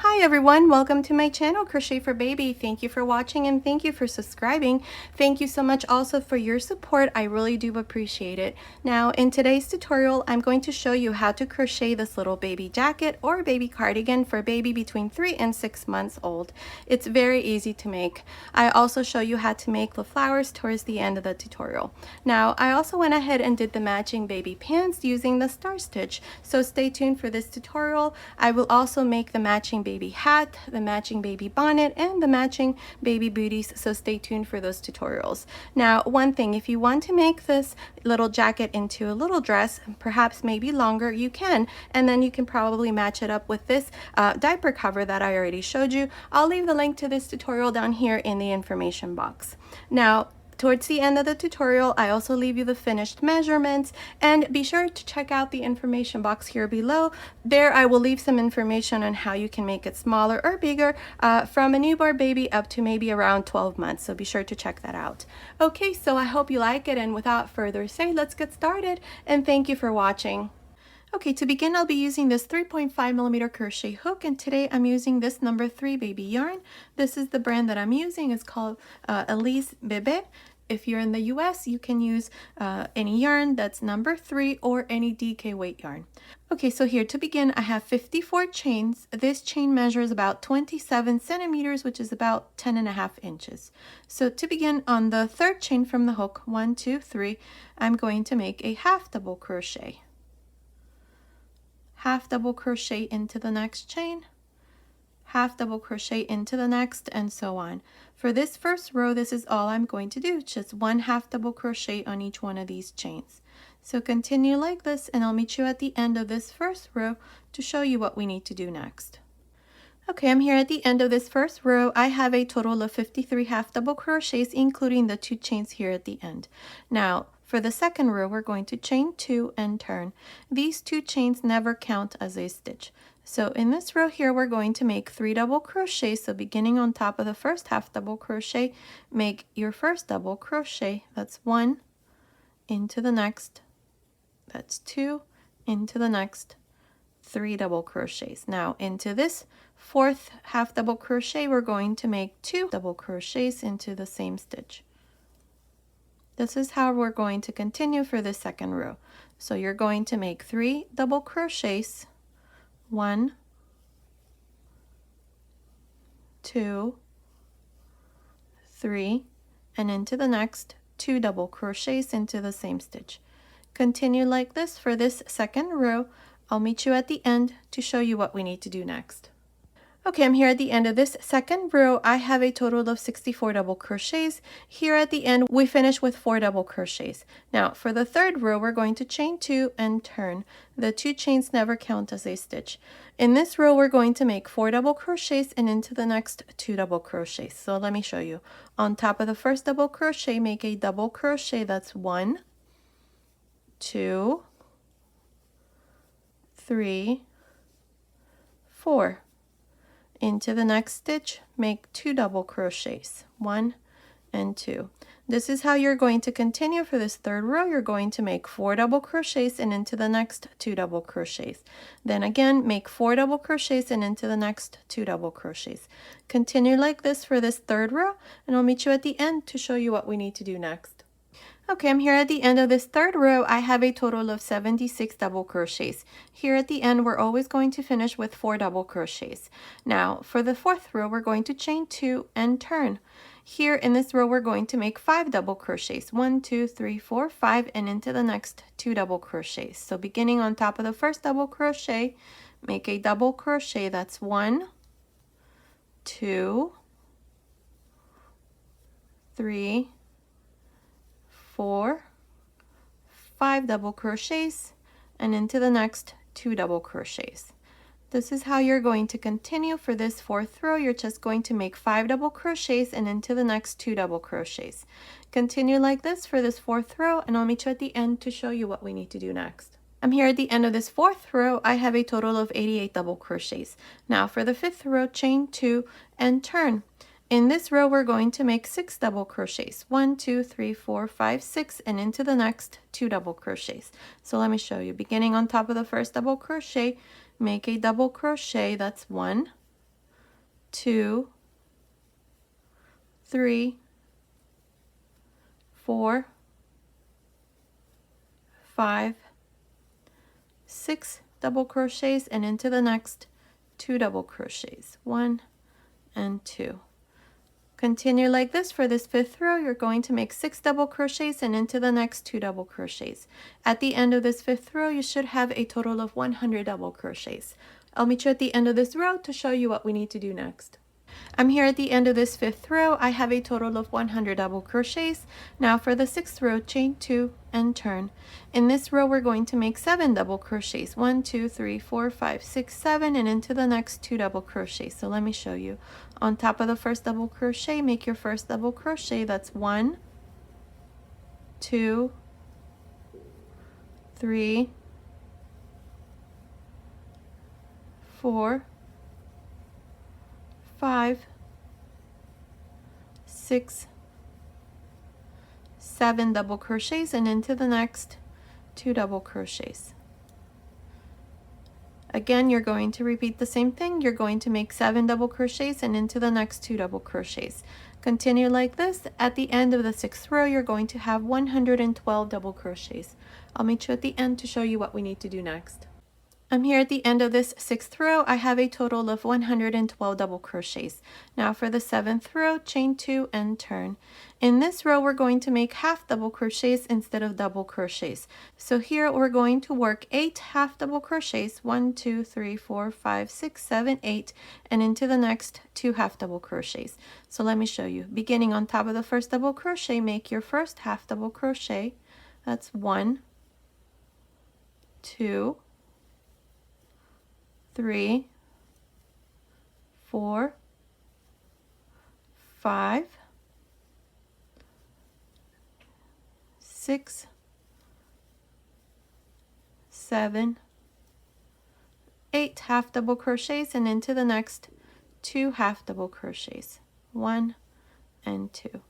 Hi everyone, welcome to my channel Crochet for Baby. Thank you for watching and thank you for subscribing. Thank you so much also for your support. I really do appreciate it. Now in today's tutorial, I'm going to show you how to crochet this little baby jacket or baby cardigan for a baby between 3 and 6 months old. It's very easy to make. I also show you how to make the flowers towards the end of the tutorial. Now I also went ahead and did the matching baby pants using the star stitch. So stay tuned for this tutorial. I will also make the matching baby hat, the matching baby bonnet, and the matching baby booties, so stay tuned for those tutorials. Now, one thing, if you want to make this little jacket into a little dress, perhaps maybe longer, you can, and then you can probably match it up with this diaper cover that I already showed you. I'll leave the link to this tutorial down here in the information box. Now, towards the end of the tutorial, I also leave you the finished measurements, and be sure to check out the information box here below. There I will leave some information on how you can make it smaller or bigger from a newborn baby up to maybe around 12 months, so be sure to check that out. Okay, so I hope you like it, and without further ado, let's get started, and thank you for watching. Okay, to begin, I'll be using this 3.5mm crochet hook, and today I'm using this number 3 baby yarn. This is the brand that I'm using. It's called Alize Bebe. If you're in the US, you can use any yarn that's number 3 or any DK weight yarn. Okay, so here to begin, I have 54 chains. This chain measures about 27 centimeters, which is about 10.5 inches. So to begin, on the third chain from the hook, 1, 2, 3, I'm going to make a half double crochet. Half double crochet into the next chain, half double crochet into the next, and so on. For this first row, this is all I'm going to do, just one half double crochet on each one of these chains. So continue like this, and I'll meet you at the end of this first row to show you what we need to do next. Okay, I'm here at the end of this first row. I have a total of 53 half double crochets, including the 2 chains here at the end. Now, for the second row, we're going to chain 2 and turn. These 2 chains never count as a stitch. So in this row here, we're going to make 3 double crochets. So beginning on top of the first half double crochet, make your first double crochet. That's 1 into the next. That's 2 into the next. 3 double crochets. Now into this fourth half double crochet, we're going to make 2 double crochets into the same stitch. This is how we're going to continue for the second row. So you're going to make 3 double crochets, 1, 2, 3, and into the next 2 double crochets into the same stitch. Continue like this for this second row. I'll meet you at the end to show you what we need to do next. Okay, I'm here at the end of this second row. I have a total of 64 double crochets. Here at the end, we finish with 4 double crochets. Now, for the third row, we're going to chain 2 and turn. The 2 chains never count as a stitch. In this row, we're going to make 4 double crochets and into the next 2 double crochets. So let me show you. On top of the first double crochet, make a double crochet. That's 1, 2, 3, 4. Into the next stitch, make 2 double crochets, 1 and 2. This is how you're going to continue for this third row. You're going to make 4 double crochets and into the next 2 double crochets. Then again, make 4 double crochets and into the next 2 double crochets. Continue like this for this third row, and I'll meet you at the end to show you what we need to do next. Okay, I'm here at the end of this third row. I have a total of 76 double crochets. Here at the end, we're always going to finish with 4 double crochets. Now, for the fourth row, we're going to chain 2 and turn. Here in this row, we're going to make 5 double crochets. 1, 2, 3, 4, 5, and into the next 2 double crochets. So beginning on top of the first double crochet, make a double crochet. That's 1, 2, 3, 4, 5 double crochets, and into the next 2 double crochets. This is how you're going to continue for this fourth row. You're just going to make 5 double crochets and into the next 2 double crochets. Continue like this for this fourth row, and I'll meet you at the end to show you what we need to do next. I'm here at the end of this fourth row. I have a total of 88 double crochets. Now for the fifth row, chain 2 and turn. In this row, we're going to make 6 double crochets. 1, 2, 3, 4, 5, 6, and into the next 2 double crochets. So let me show you. Beginning on top of the first double crochet, make a double crochet. That's 1, 2, 3, 4, 5, 6 double crochets, and into the next 2 double crochets, 1 and 2. Continue like this for this 5th row. You're going to make 6 double crochets and into the next 2 double crochets. At the end of this 5th row, you should have a total of 100 double crochets. I'll meet you at the end of this row to show you what we need to do next. I'm here at the end of this 5th row. I have a total of 100 double crochets. Now for the 6th row, chain 2 and turn. In this row, we're going to make 7 double crochets. 1, 2, 3, 4, 5, 6, 7, and into the next 2 double crochets. So let me show you. On top of the first double crochet, make your first double crochet. That's 1, 2, 3, 4, 5, 6, 7 double crochets, and into the next 2 double crochets. Again, you're going to repeat the same thing. You're going to make 7 double crochets and into the next 2 double crochets. Continue like this. At the end of the 6th row, you're going to have 112 double crochets. I'll meet you at the end to show you what we need to do next. I'm here at the end of this 6th row. I have a total of 112 double crochets. Now for the 7th row, chain 2 and turn. In this row, we're going to make half double crochets instead of double crochets. So here we're going to work 8 half double crochets, 1, 2, 3, 4, 5, 6, 7, 8, and into the next 2 half double crochets. So let me show you. Beginning on top of the first double crochet, make your first half double crochet. That's 1, 2, 3, 4, 5, 6, 7, 8 half double crochets, and into the next 2 half double crochets, 1 and 2.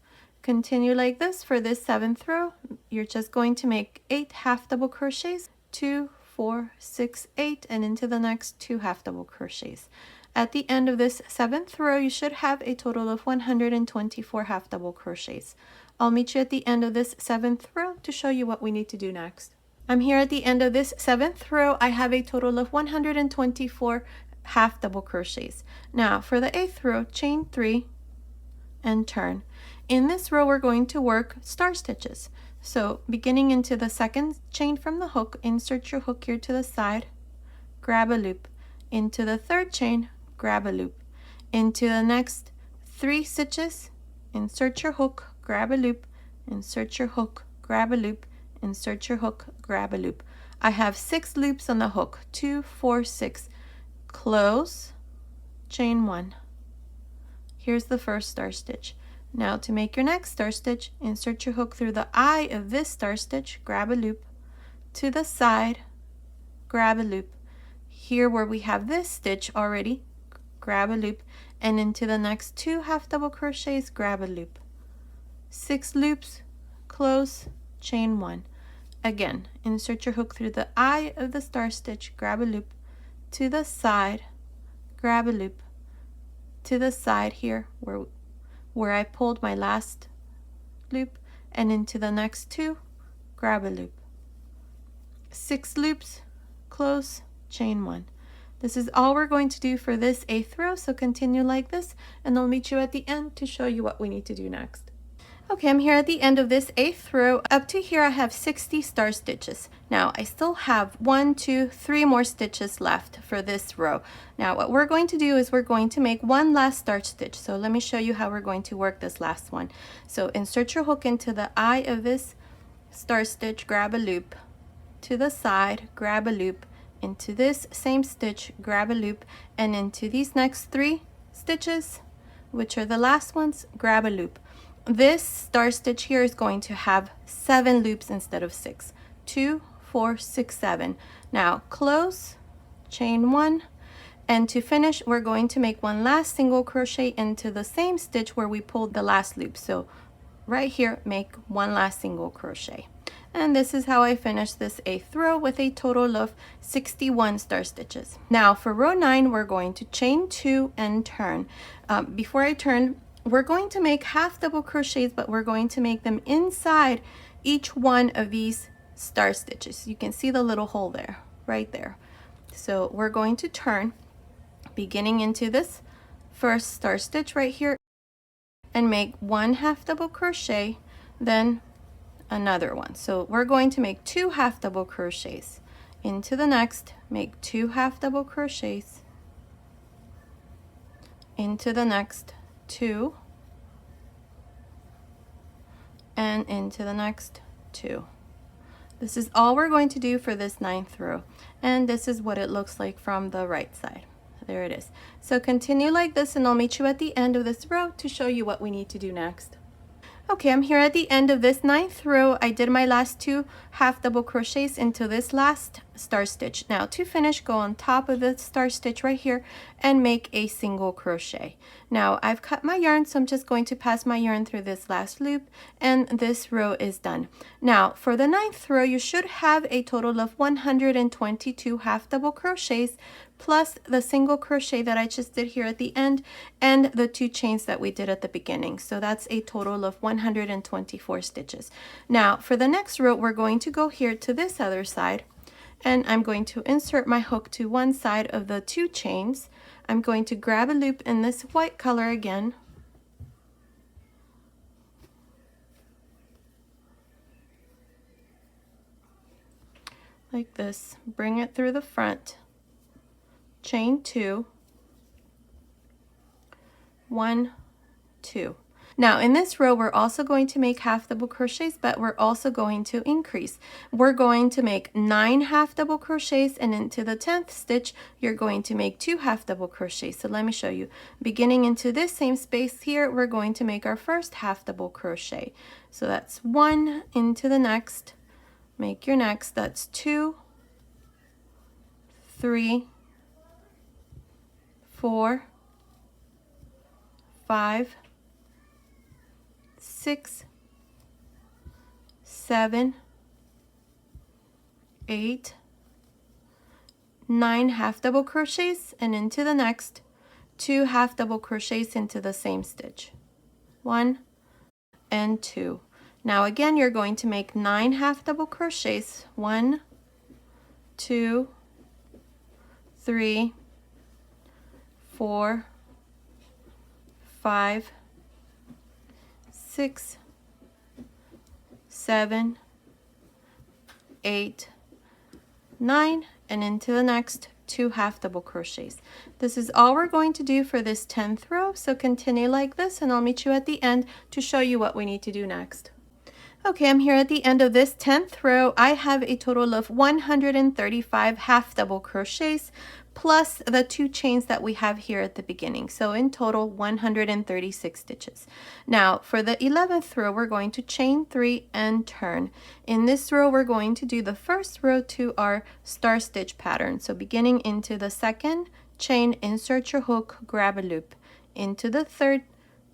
Continue like this for this 7th row. You're just going to make 8 half double crochets, 2, 4, 6, 8, and into the next 2 half double crochets. At the end of this 7th row, you should have a total of 124 half double crochets. I'll meet you at the end of this 7th row to show you what we need to do next. I'm here at the end of this 7th row. I have a total of 124 half double crochets. Now for the 8th row, chain 3 and turn. In this row, we're going to work star stitches. So beginning into the 2nd chain from the hook, insert your hook here to the side, grab a loop. Into the 3rd chain, grab a loop. Into the next 3 stitches, insert your hook, grab a loop, insert your hook, grab a loop, insert your hook, grab a loop. I have 6 loops on the hook, 2, 4, 6. Close, chain 1. Here's the first star stitch. Now to make your next star stitch, insert your hook through the eye of this star stitch, grab a loop, to the side, grab a loop. Here where we have this stitch already, grab a loop, and into the next 2 half double crochets, grab a loop. 6 loops, close, chain 1. Again, insert your hook through the eye of the star stitch, grab a loop, to the side, grab a loop, to the side here where I pulled my last loop, and into the next 2, grab a loop. 6 loops, close, chain 1. This is all we're going to do for this 8th row, so continue like this, and I'll meet you at the end to show you what we need to do next. Okay, I'm here at the end of this 8th row. Up to here I have 60 star stitches. Now I still have 1, 2, 3 more stitches left for this row. Now what we're going to do is we're going to make one last star stitch. So let me show you how we're going to work this last one. So insert your hook into the eye of this star stitch, grab a loop, to the side, grab a loop, into this same stitch, grab a loop, and into these next 3 stitches, which are the last ones, grab a loop. This star stitch here is going to have 7 loops instead of 6. 2, 4, 6, 7. Now close, chain 1, and to finish we're going to make one last single crochet into the same stitch where we pulled the last loop. So right here, make one last single crochet. And this is how I finished this 8th row with a total of 61 star stitches. Now for row 9, we're going to chain 2 and turn. Before I turn, we're going to make half double crochets, but we're going to make them inside each one of these star stitches. You can see the little hole there, right there. So we're going to turn, beginning into this first star stitch right here, and make 1 half double crochet, then another one. So we're going to make 2 half double crochets. Into the next, make 2 half double crochets. Into the next, 2, and into the next, 2. This is all we're going to do for this 9th row, and this is what it looks like from the right side. There it is. So continue like this, and I'll meet you at the end of this row to show you what we need to do next. Okay, I'm here at the end of this 9th row. I did my last 2 half double crochets into this last star stitch. Now to finish, go on top of the star stitch right here and make a single crochet. Now I've cut my yarn, so I'm just going to pass my yarn through this last loop, and this row is done. Now for the 9th row, you should have a total of 122 half double crochets plus the single crochet that I just did here at the end and the 2 chains that we did at the beginning. So that's a total of 124 stitches. Now for the next row, we're going to go here to this other side, and I'm going to insert my hook to one side of the 2 chains. I'm going to grab a loop in this white color again, like this, bring it through the front, chain 2, 1, 2. Now in this row, we're also going to make half double crochets, but we're also going to increase. We're going to make 9 half double crochets, and into the 10th stitch, you're going to make 2 half double crochets. So let me show you. Beginning into this same space here, we're going to make our first half double crochet. So that's 1 into the next, make your next, that's 2, 3, 4, 5, 6, 7, 8, 9 half double crochets, and into the next 2 half double crochets into the same stitch, 1 and 2. Now again, you're going to make 9 half double crochets, 1, 2, 3, 4, 5, 6, 7, 8, 9, and into the next 2 half double crochets. This is all we're going to do for this 10th row, so continue like this, and I'll meet you at the end to show you what we need to do next. Okay, I'm here at the end of this 10th row. I have a total of 135 half double crochets plus the 2 chains that we have here at the beginning. So in total, 136 stitches. Now for the 11th row, we're going to chain 3 and turn. In this row, we're going to do the first row to our star stitch pattern. So beginning into the 2nd chain, insert your hook, grab a loop. Into the 3rd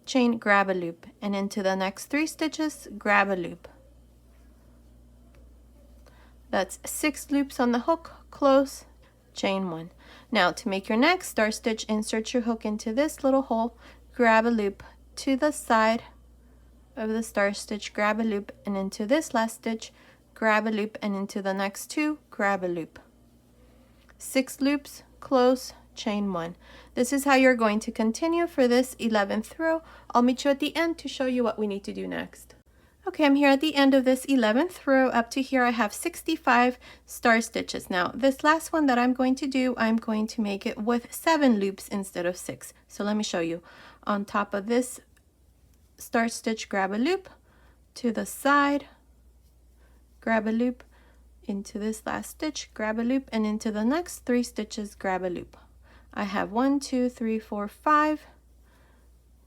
chain, grab a loop, and into the next 3 stitches, grab a loop. That's 6 loops on the hook, close, chain 1. Now to make your next star stitch, insert your hook into this little hole, grab a loop to the side of the star stitch, grab a loop, and into this last stitch, grab a loop, and into the next 2, grab a loop. 6 loops, close, chain 1. This is how you're going to continue for this 11th row. I'll meet you at the end to show you what we need to do next. Okay, I'm here at the end of this 11th row. Up to here I have 65 star stitches. Now this last one that I'm going to do, I'm going to make it with 7 loops instead of 6. So let me show you. On top of this star stitch, grab a loop, to the side, grab a loop, into this last stitch, grab a loop, and into the next 3 stitches, grab a loop. I have 1, 2, 3, 4, 5,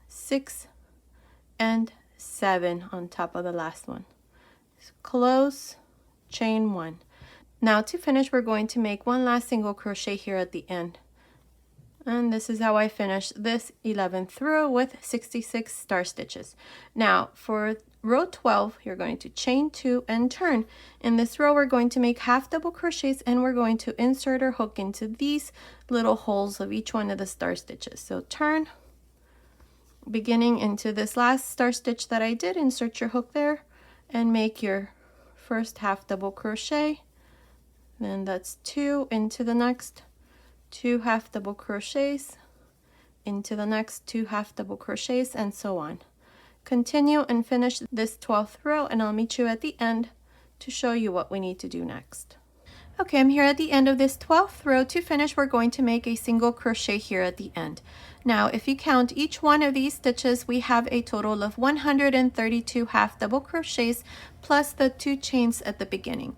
6, and 7 on top of the last one. Close, chain 1. Now to finish, we're going to make one last single crochet here at the end. And this is how I finished this 11th row with 66 star stitches. Now for row 12, you're going to chain 2 and turn. In this row, we're going to make half double crochets, and we're going to insert our hook into these little holes of each one of the star stitches. So turn, beginning into this last star stitch that I did, insert your hook there and make your first half double crochet. Then that's 2 into the next 2 half double crochets, into the next 2 half double crochets, and so on. Continue and finish this 12th row, and I'll meet you at the end to show you what we need to do next. Okay, I'm here at the end of this 12th row. To finish, we're going to make a single crochet here at the end. Now, if you count each one of these stitches, we have a total of 132 half double crochets plus the 2 chains at the beginning.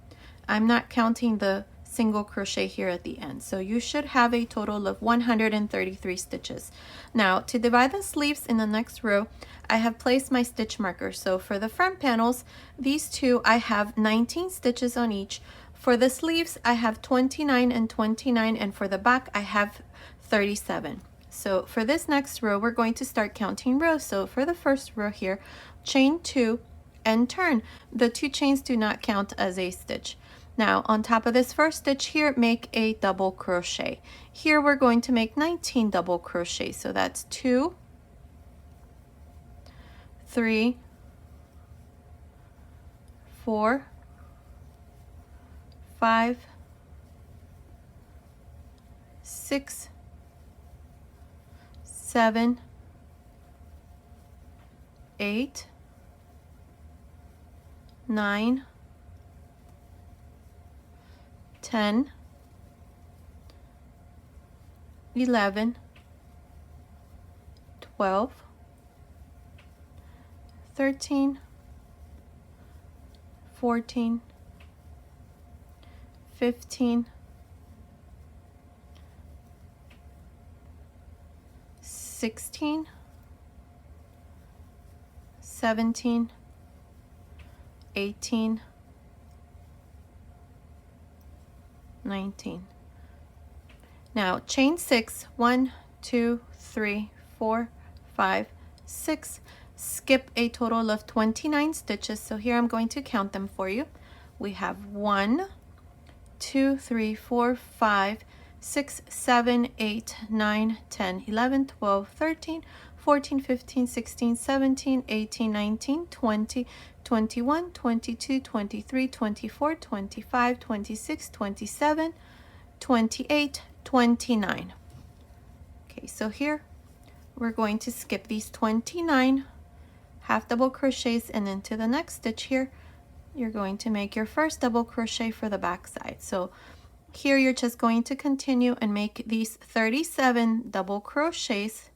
I'm not counting the single crochet here at the end, so you should have a total of 133 stitches. Now, to divide the sleeves in the next row, I have placed my stitch marker. So for the front panels, these two, I have 19 stitches on each. For the sleeves, I have 29 and 29, and for the back, I have 37. So for this next row, we're going to start counting rows. So for the first row here, chain 2 and turn. The 2 chains do not count as a stitch. Now on top of this first stitch here, make a double crochet. Here we're going to make 19 double crochets. So that's 2, 3, 4, 5, 6, 7, 8, 9, 10, 11, 12, 13, 14, 15, 16, 17, 18, 19. Now chain 6, 1, 2, 3, 4, 5, 6. Skip a total of 29 stitches. So here I'm going to count them for you. We have 1, 2, 3, 4, 5, 6, 7, 8, 9, 10, 11, 12, 13, 14, 15, 16, 17, 18, 19, 20, 21, 22, 23, 24, 25, 26, 27, 28, 29. Okay, so here we're going to skip these 29 half double crochets, and into the next stitch here, you're going to make your first double crochet for the back side. So here you're just going to continue and make these 37 double crochets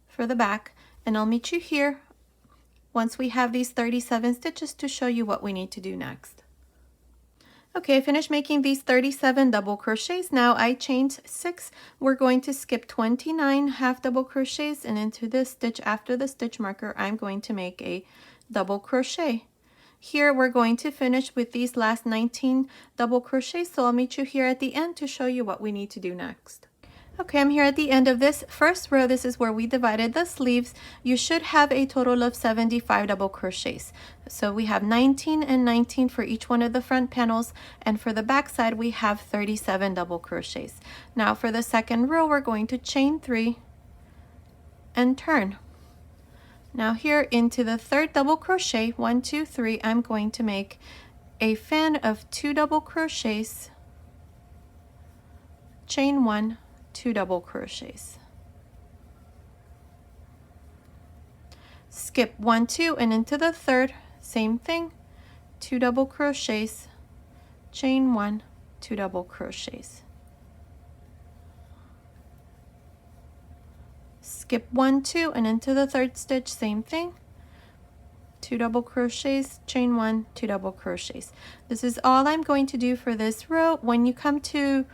for the back, and I'll meet you here once we have these 37 stitches to show you what we need to do next. Okay, I finished making these 37 double crochets. Now I chained 6. We're going to skip 29 half double crochets, and into this stitch after the stitch marker, I'm going to make a double crochet. Here we're going to finish with these last 19 double crochets, so I'll meet you here at the end to show you what we need to do next. Okay, I'm here at the end of this first row. This is where we divided the sleeves. You should have a total of 75 double crochets. So we have 19 and 19 for each one of the front panels, and for the back side we have 37 double crochets. Now for the second row, we're going to chain 3 and turn. Now here into the third double crochet, 1, 2, 3, I'm going to make a fan of 2 double crochets, chain 1, 2 double crochets, skip 1, 2, and into the third, same thing, 2 double crochets, chain 1, 2 double crochets, skip 1, 2, and into the third stitch, same thing, 2 double crochets, chain 1, 2 double crochets. This is all I'm going to do for this row. When you come to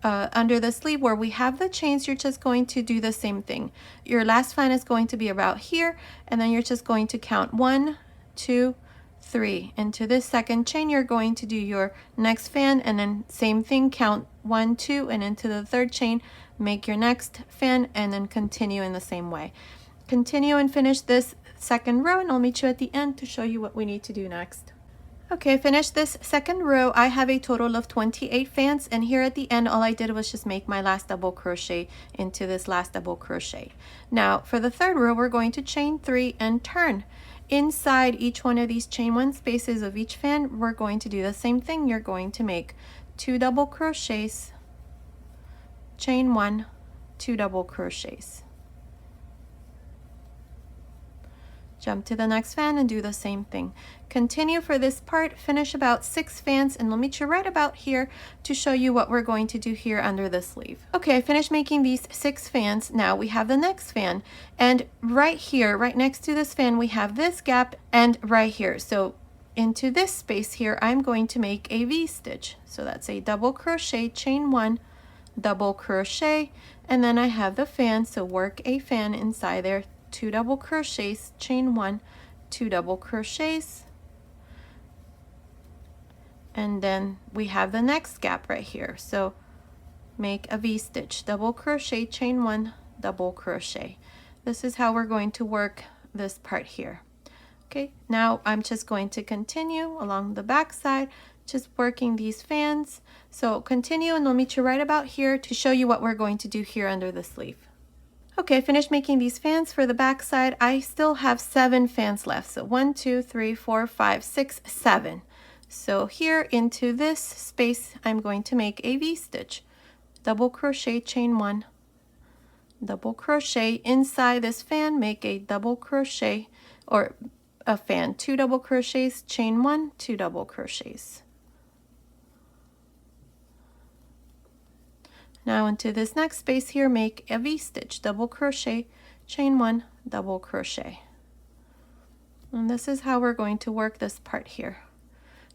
under the sleeve where we have the chains, you're just going to do the same thing. Your last fan is going to be about here, and then you're just going to count 1, 2, 3. Into this second chain, you're going to do your next fan, and then same thing, count 1, 2, and into the third chain, make your next fan, and then continue in the same way. continue and finish this second row, and I'll meet you at the end to show you what we need to do next. Okay, finished this second row. I have a total of 28 fans, and here at the end all I did was just make my last double crochet into this last double crochet. Now for the third row, we're going to chain 3 and turn. Inside each one of these chain 1 spaces of each fan, we're going to do the same thing. You're going to make 2 double crochets, chain 1, 2 double crochets. Jump to the next fan and do the same thing. Continue for this part, finish about 6 fans, and I'll meet you right about here to show you what we're going to do here under the sleeve. Okay, I finished making these 6 fans. Now we have the next fan, and right here, right next to this fan, we have this gap, and right here. So into this space here, I'm going to make a V-stitch. So that's a double crochet, chain 1, double crochet, and then I have the fan, so work a fan inside there, 2 double crochets, chain 1, 2 double crochets, and then we have the next gap right here. So make a V-stitch, double crochet, chain 1, double crochet. This is how we're going to work this part here. Okay, now I'm just going to continue along the back side, just working these fans. So continue, and I'll meet you right about here to show you what we're going to do here under the sleeve. Okay, I finished making these fans for the back side. I still have 7 fans left. So 1, 2, 3, 4, 5, 6, 7. So here into this space, I'm going to make a V-stitch. Double crochet, chain 1, double crochet. Inside this fan, make a double crochet, or a fan, 2 double crochets, chain 1, 2 double crochets. Now into this next space here, make a V-stitch, double crochet, chain 1, double crochet. And this is how we're going to work this part here.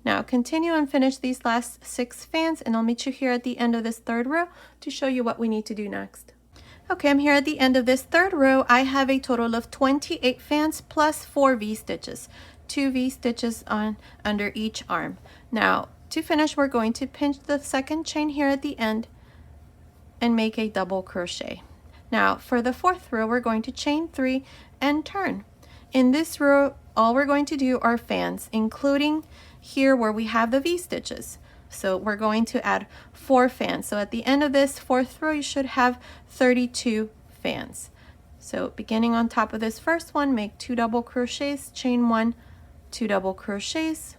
Now continue and finish these last 6 fans, and I'll meet you here at the end of this third row to show you what we need to do next. Okay, I'm here at the end of this third row. I have a total of 28 fans plus 4 V-stitches, 2 V-stitches on under each arm. Now to finish, we're going to pinch the second chain here at the end and make a double crochet. Now for the fourth row, we're going to chain 3 and turn. In this row, all we're going to do are fans, including here where we have the V-stitches. So we're going to add 4 fans. So at the end of this fourth row, you should have 32 fans. So beginning on top of this first one, make 2 double crochets, chain 1, 2 double crochets,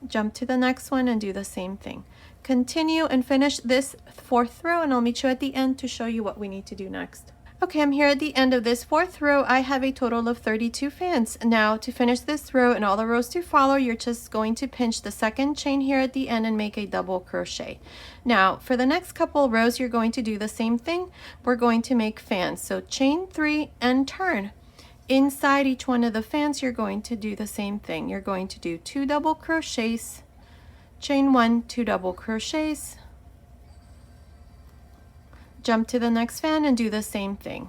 jump to the next one and do the same thing. Continue and finish this fourth row, and I'll meet you at the end to show you what we need to do next. Okay, I'm here at the end of this fourth row. I have a total of 32 fans. Now to finish this row and all the rows to follow, you're just going to pinch the second chain here at the end and make a double crochet. Now for the next couple rows, you're going to do the same thing. We're going to make fans. So chain 3 and turn. Inside each one of the fans, you're going to do the same thing. You're going to do 2 double crochets, chain 1, 2 double crochets, jump to the next fan and do the same thing.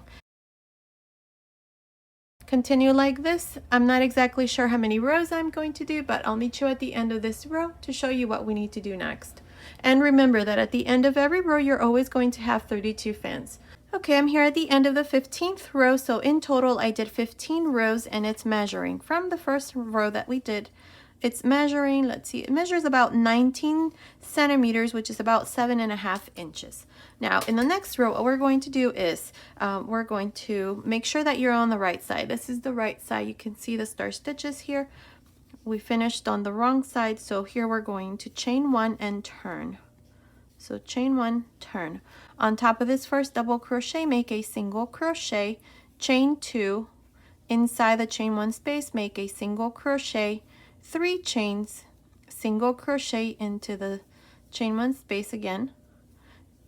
Continue like this. I'm not exactly sure how many rows I'm going to do, but I'll meet you at the end of this row to show you what we need to do next. And remember that at the end of every row, you're always going to have 32 fans. Okay, I'm here at the end of the 15th row. So in total, I did 15 rows, and it's measuring from the first row that we did. It's measuring, let's see, it measures about 19 centimeters, which is about 7.5 inches. Now in the next row, what we're going to do is we're going to make sure that you're on the right side. This is the right side. You can see the star stitches here. We finished on the wrong side, so here we're going to chain 1 and turn. So chain 1, turn. On top of this first double crochet, make a single crochet, chain 2. Inside the chain 1 space, make a single crochet, 3 chains, single crochet into the chain 1 space again,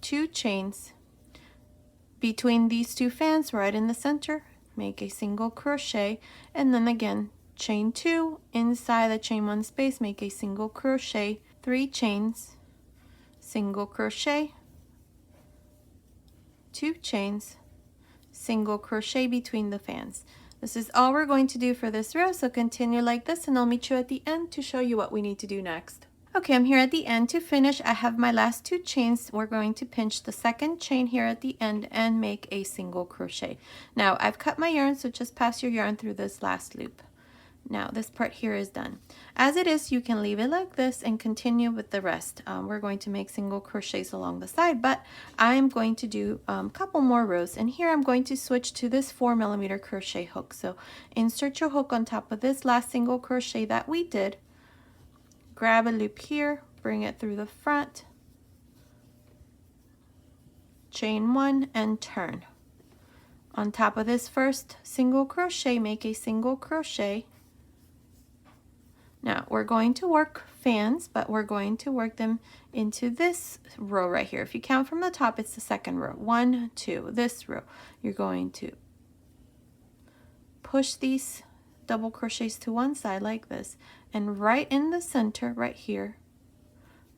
2 chains. Between these 2 fans right in the center, make a single crochet, and then again chain 2. Inside the chain 1 space, make a single crochet, 3 chains, single crochet, 2 chains, single crochet between the fans. This is all we're going to do for this row, so continue like this, and I'll meet you at the end to show you what we need to do next. Okay, I'm here at the end. To finish, I have my last 2 chains. We're going to pinch the second chain here at the end and make a single crochet. Now, I've cut my yarn, so just pass your yarn through this last loop. Now, this part here is done. As it is, you can leave it like this and continue with the rest. We're going to make single crochets along the side, but I'm going to do a couple more rows. And here I'm going to switch to this 4mm crochet hook. So insert your hook on top of this last single crochet that we did. Grab a loop here, bring it through the front, chain 1 and turn. On top of this first single crochet, make a single crochet. Now we're going to work fans, but we're going to work them into this row right here. If you count from the top, it's the second row. 1, 2, this row. You're going to push these double crochets to one side like this, and right in the center right here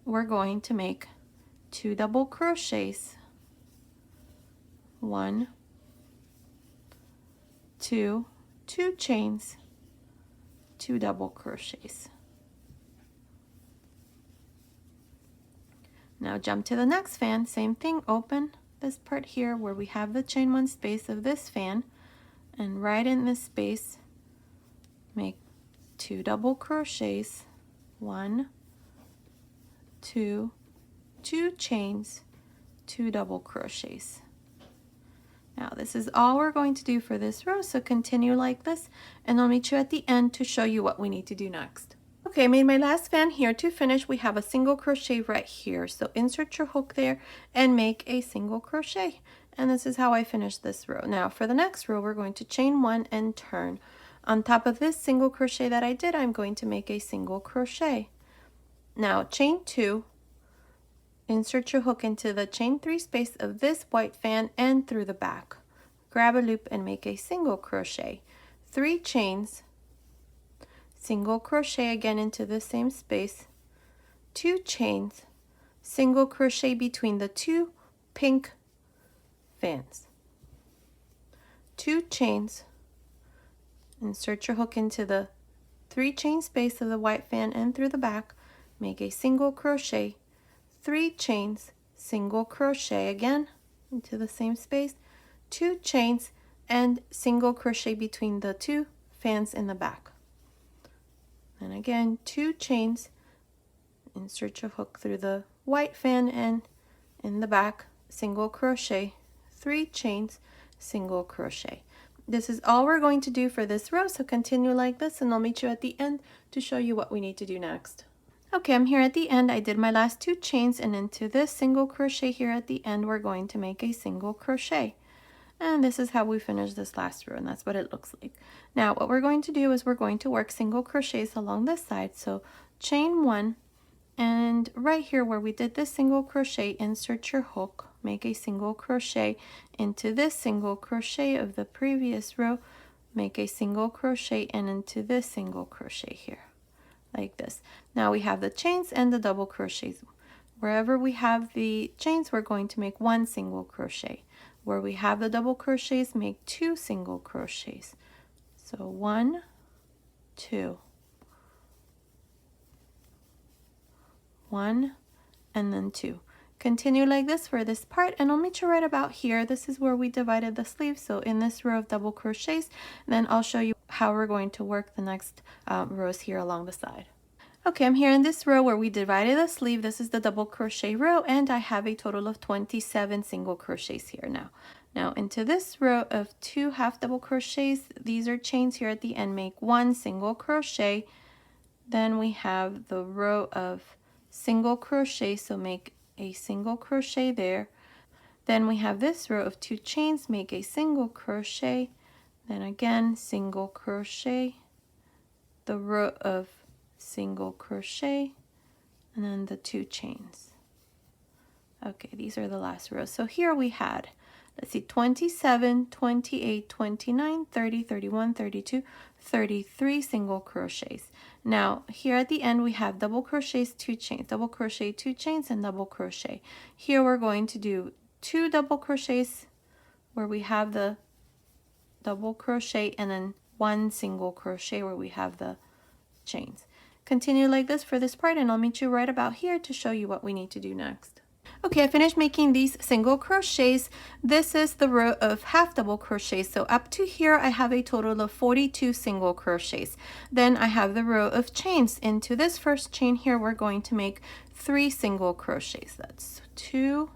we're going to make 2 double crochets. 1, 2, 2 chains, 2 double crochets. Now jump to the next fan. Same thing, open this part here where we have the chain 1 space of this fan, and right in this space make 2 double crochets. 1, 2, 2 chains, 2 double crochets. Now this is all we're going to do for this row, so continue like this, and I'll meet you at the end to show you what we need to do next. Okay, I made my last fan here. To finish, we have a single crochet right here, so insert your hook there and make a single crochet. And this is how I finished this row. Now for the next row, we're going to chain 1 and turn. On top of this single crochet that I did, I'm going to make a single crochet. Now chain 2, insert your hook into the chain 3 space of this white fan and through the back. Grab a loop and make a single crochet. 3 chains, single crochet again into the same space, 2 chains, single crochet between the 2 pink fans, 2 chains, insert your hook into the 3 chain space of the white fan and through the back, make a single crochet, 3 chains, single crochet again into the same space, 2 chains, and single crochet between the 2 fans in the back. And again, 2 chains, insert your hook through the white fan and in the back, single crochet, 3 chains, single crochet. This is all we're going to do for this row, so continue like this and I'll meet you at the end to show you what we need to do next. Okay, I'm here at the end. I did my last 2 chains, and into this single crochet here at the end we're going to make a single crochet. And this is how we finish this last row, and that's what it looks like. Now what we're going to do is we're going to work single crochets along this side. So chain 1, and right here where we did this single crochet, insert your hook, make a single crochet into this single crochet of the previous row, make a single crochet, and into this single crochet here like this. Now we have the chains and the double crochets. Wherever we have the chains, we're going to make 1 single crochet. Where we have the double crochets, make 2 single crochets. So 1, 2, 1, and then 2. Continue like this for this part, and I'll meet you right about here. This is where we divided the sleeve, so in this row of double crochets, then I'll show you how we're going to work the next rows here along the side. Okay, I'm here in this row where we divided the sleeve. This is the double crochet row, and I have a total of 27 single crochets here now. Now into this row of 2 half double crochets, these are chains here at the end, make 1 single crochet. Then we have the row of single crochet, so make a single crochet there. Then we have this row of 2 chains, make a single crochet, then again single crochet, the row of single crochet, and then the 2 chains. Okay, these are the last rows. So here we had, let's see, 27, 28, 29, 30, 31, 32, 33 single crochets. Now here at the end we have double crochets, 2 chains, double crochet, 2 chains, and double crochet. Here we're going to do 2 double crochets where we have the double crochet, and then 1 single crochet where we have the chains. Continue like this for this part, and I'll meet you right about here to show you what we need to do next. Okay, I finished making these single crochets. This is the row of half double crochets. So up to here, I have a total of 42 single crochets. Then I have the row of chains. Into this first chain here, we're going to make 3 single crochets. That's 2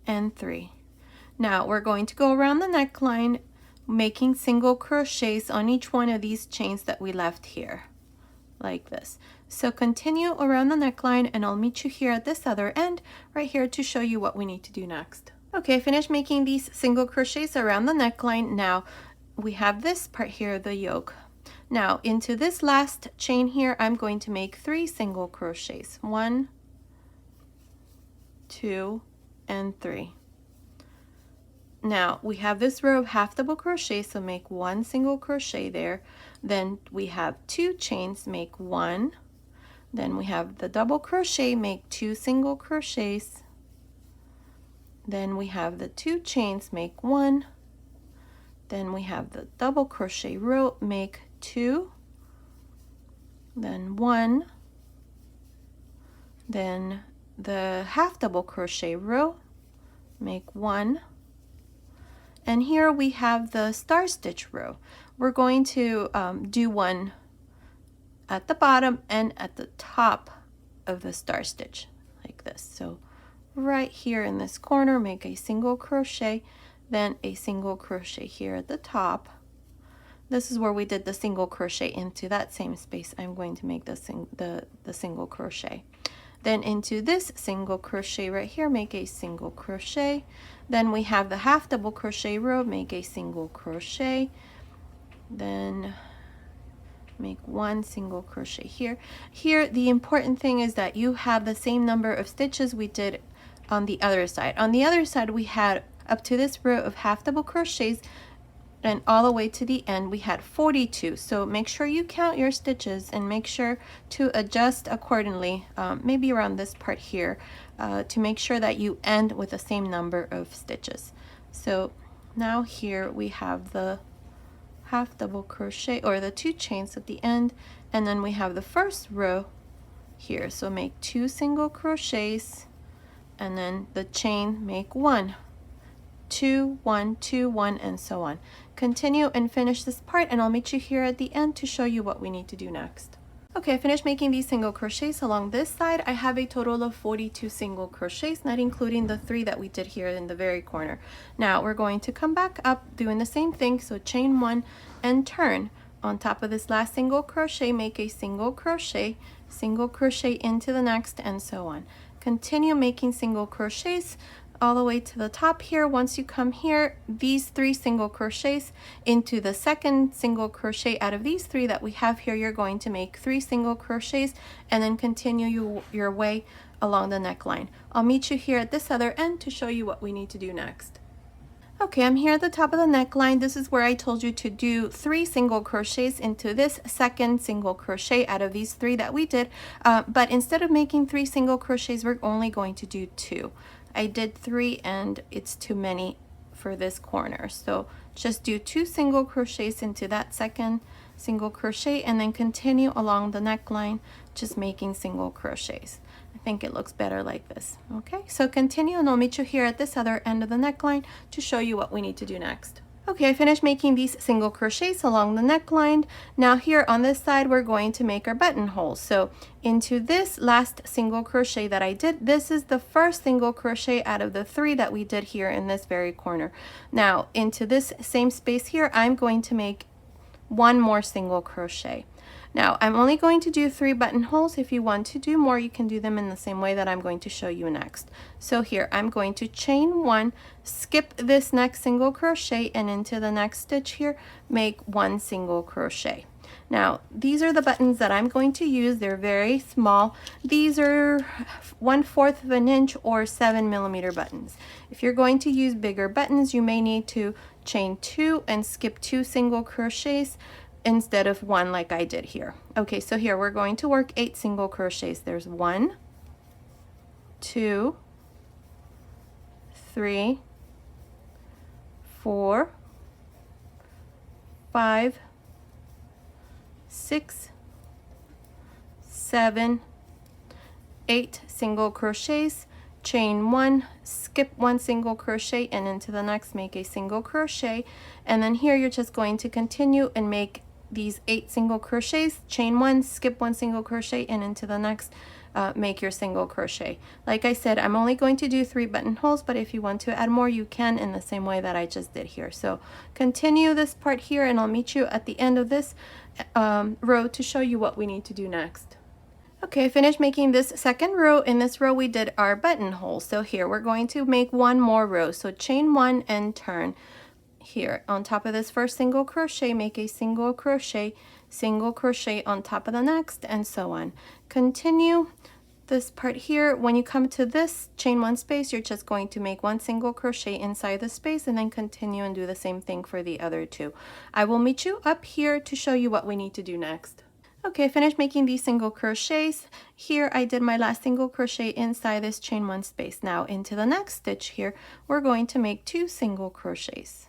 and 3. Now we're going to go around the neckline, making single crochets on each one of these chains that we left here, like this. So continue around the neckline, and I'll meet you here at this other end right here to show you what we need to do next. Okay, I finished making these single crochets around the neckline. Now we have this part here, the yoke. Now into this last chain here, I'm going to make 3 single crochets. 1, 2, and 3. Now we have this row of half double crochet, so make 1 single crochet there. Then we have 2 chains, make 1. Then we have the double crochet, make 2 single crochets. Then we have the 2 chains, make 1. Then we have the double crochet row, make 2. Then 1. Then the half double crochet row, make 1. And here we have the star stitch row. We're going to do one at the bottom and at the top of the star stitch, like this. So right here in this corner, make a single crochet, then a single crochet here at the top. This is where we did the single crochet. Into that same space, I'm going to make the single crochet. Then into this single crochet right here, make a single crochet. Then we have the half double crochet row, make a single crochet. Then make 1 single crochet here. Here, the important thing is that you have the same number of stitches we did on the other side. On the other side, we had up to this row of half double crochets, and all the way to the end we had 42. So make sure you count your stitches and make sure to adjust accordingly, maybe around this part here, to make sure that you end with the same number of stitches. So now here we have the half double crochet, or the 2 chains at the end, and then we have the first row here. So make 2 single crochets, and then the chain, make 1, 2, 1, 2, 1, and so on. Continue and finish this part, and I'll meet you here at the end to show you what we need to do next. Okay, I finished making these single crochets. Along this side, I have a total of 42 single crochets, not including the 3 that we did here in the very corner. Now we're going to come back up doing the same thing. So chain 1 and turn. On top of this last single crochet, make a single crochet into the next, and so on. Continue making single crochets all the way to the top here. Once you come here, these 3 single crochets into the second single crochet out of these 3 that we have here, you're going to make 3 single crochets and then continue your way along the neckline. I'll meet you here at this other end to show you what we need to do next. Okay, I'm here at the top of the neckline. This is where I told you to do 3 single crochets into this second single crochet out of these 3 that we did, but instead of making 3 single crochets, we're only going to do 2. I did 3 and it's too many for this corner, so just do 2 single crochets into that second single crochet and then continue along the neckline just making single crochets. I think it looks better like this. Okay, so continue, and I'll meet you here at this other end of the neckline to show you what we need to do next. Okay, I finished making these single crochets along the neckline. Now here on this side, we're going to make our buttonholes. So into this last single crochet that I did, this is the first single crochet out of the 3 that we did here in this very corner. Now into this same space here, I'm going to make 1 more single crochet. Now I'm only going to do 3 buttonholes. If you want to do more, you can do them in the same way that I'm going to show you next. So here I'm going to chain 1, skip this next single crochet, and into the next stitch here make 1 single crochet. Now these are the buttons that I'm going to use. They're very small. These are 1/4 of an inch or 7mm buttons. If you're going to use bigger buttons, you may need to chain 2 and skip 2 single crochets instead of 1 like I did here. Okay, so here we're going to work 8 single crochets. There's 1, 2, 3, 4, 5, 6, 7, 8 single crochets, chain 1, skip 1 single crochet, and into the next make a single crochet. And then here you're just going to continue and make these 8 single crochets, chain 1, skip 1 single crochet, and into the next make your single crochet. Like I said, I'm only going to do 3 buttonholes, but if you want to add more, you can, in the same way that I just did here. So continue this part here, and I'll meet you at the end of this row to show you what we need to do next. Okay, I finished making this second row. In this row we did our buttonhole. So here we're going to make one more row. So chain 1 and turn. Here on top of this first single crochet, make a single crochet on top of the next, and so on. Continue this part here. When you come to this chain 1 space, you're just going to make 1 single crochet inside the space, and then continue and do the same thing for the other 2. I will meet you up here to show you what we need to do next. Okay, I finished making these single crochets. Here I did my last single crochet inside this chain 1 space. Now into the next stitch here, we're going to make 2 single crochets.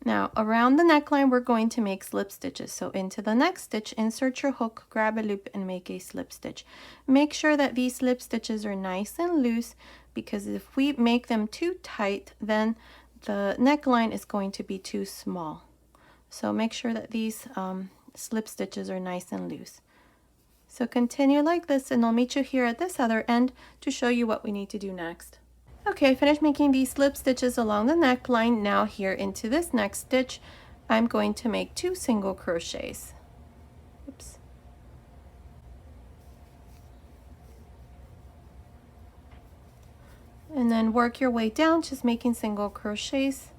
Now around the neckline we're going to make slip stitches. So into the next stitch, insert your hook, grab a loop, and make a slip stitch. Make sure that these slip stitches are nice and loose, because if we make them too tight, then the neckline is going to be too small. So make sure that these slip stitches are nice and loose. So continue like this, and I'll meet you here at this other end to show you what we need to do next. Okay, I finished making these slip stitches along the neckline. Now here into this next stitch, I'm going to make 2 single crochets. Oops. And then work your way down, just making single crochets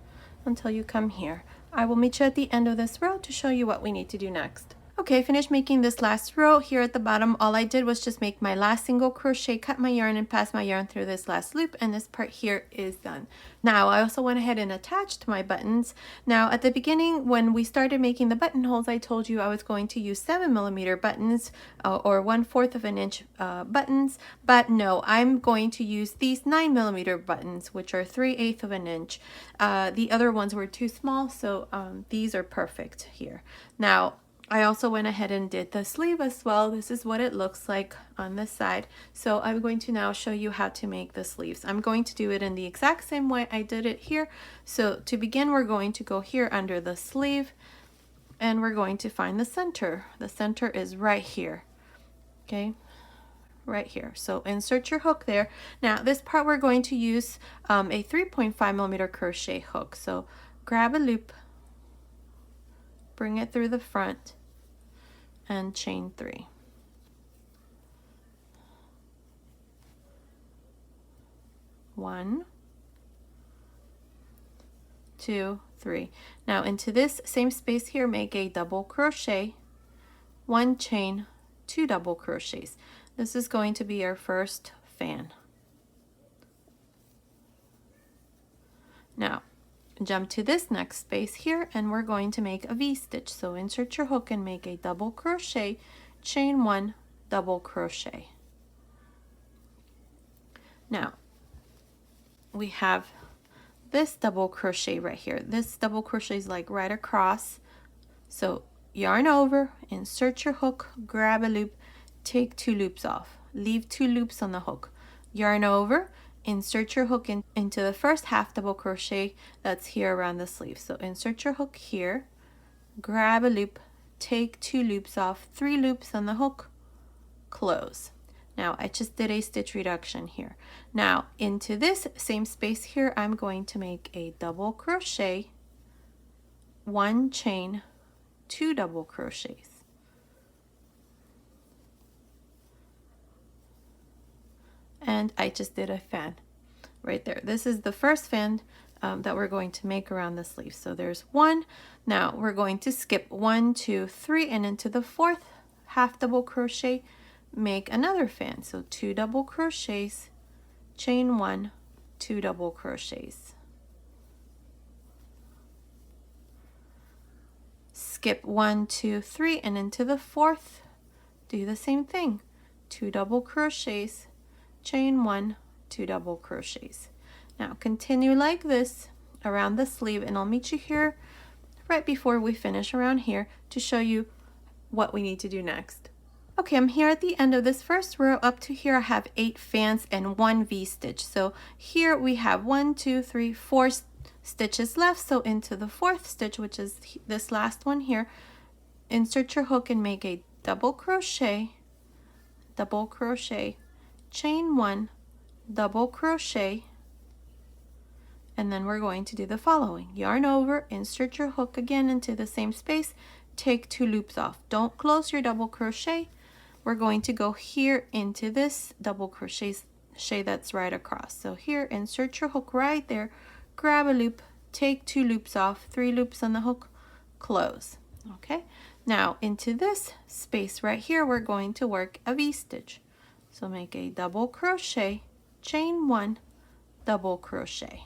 until you come here. I will meet you at the end of this row to show you what we need to do next. Okay, I finished making this last row. Here at the bottom, all I did was just make my last single crochet, cut my yarn, and pass my yarn through this last loop, and this part here is done. Now, I also went ahead and attached my buttons. Now, at the beginning, when we started making the buttonholes, I told you I was going to use 7mm buttons, or 1/4 of an inch buttons, but no, I'm going to use these 9mm buttons, which are 3/8 of an inch. The other ones were too small, so these are perfect here. Now, I also went ahead and did the sleeve as well. This is what it looks like on this side. So I'm going to now show you how to make the sleeves. I'm going to do it in the exact same way I did it here. So to begin, we're going to go here under the sleeve, and we're going to find the center. The center is right here, okay? Right here. So insert your hook there. Now this part we're going to use a 3.5mm crochet hook. So grab a loop, bring it through the front, and chain 3. One, 2, 3. Now into this same space here, make a double crochet, 1 chain, 2 double crochets. This is going to be our first fan. Now jump to this next space here, and we're going to make a V-stitch. So insert your hook and make a double crochet, chain 1, double crochet. Now we have this double crochet right here. This double crochet is like right across. So yarn over, insert your hook, grab a loop, take 2 loops off, leave 2 loops on the hook, yarn over, insert your hook into the first half double crochet that's here around the sleeve. So insert your hook here, grab a loop, take 2 loops off, 3 loops on the hook, close. Now I just did a stitch reduction here. Now into this same space here, I'm going to make a double crochet, 1 chain, 2 double crochets. And I just did a fan right there. This is the first fan that we're going to make around the sleeve. So there's 1. Now we're going to skip 1, 2, 3, and into the 4th half double crochet, make another fan. So 2 double crochets, chain 1, 2 double crochets. Skip 1, 2, 3, and into the 4th, do the same thing. 2 double crochets, chain 1, 2 double crochets. Now continue like this around the sleeve, and I'll meet you here right before we finish around here to show you what we need to do next. Okay, I'm here at the end of this first row. Up to here I have 8 fans and 1 V-stitch. So here we have 1, 2, 3, 4 stitches left. So into the 4th stitch, which is this last one here, insert your hook and make a double crochet, chain 1, double crochet, and then we're going to do the following. Yarn over, insert your hook again into the same space, take 2 loops off. Don't close your double crochet. We're going to go here into this double crochet that's right across. So here, insert your hook right there, grab a loop, take 2 loops off, 3 loops on the hook, close. Okay, now into this space right here, we're going to work a V-stitch. So make a double crochet, chain 1, double crochet.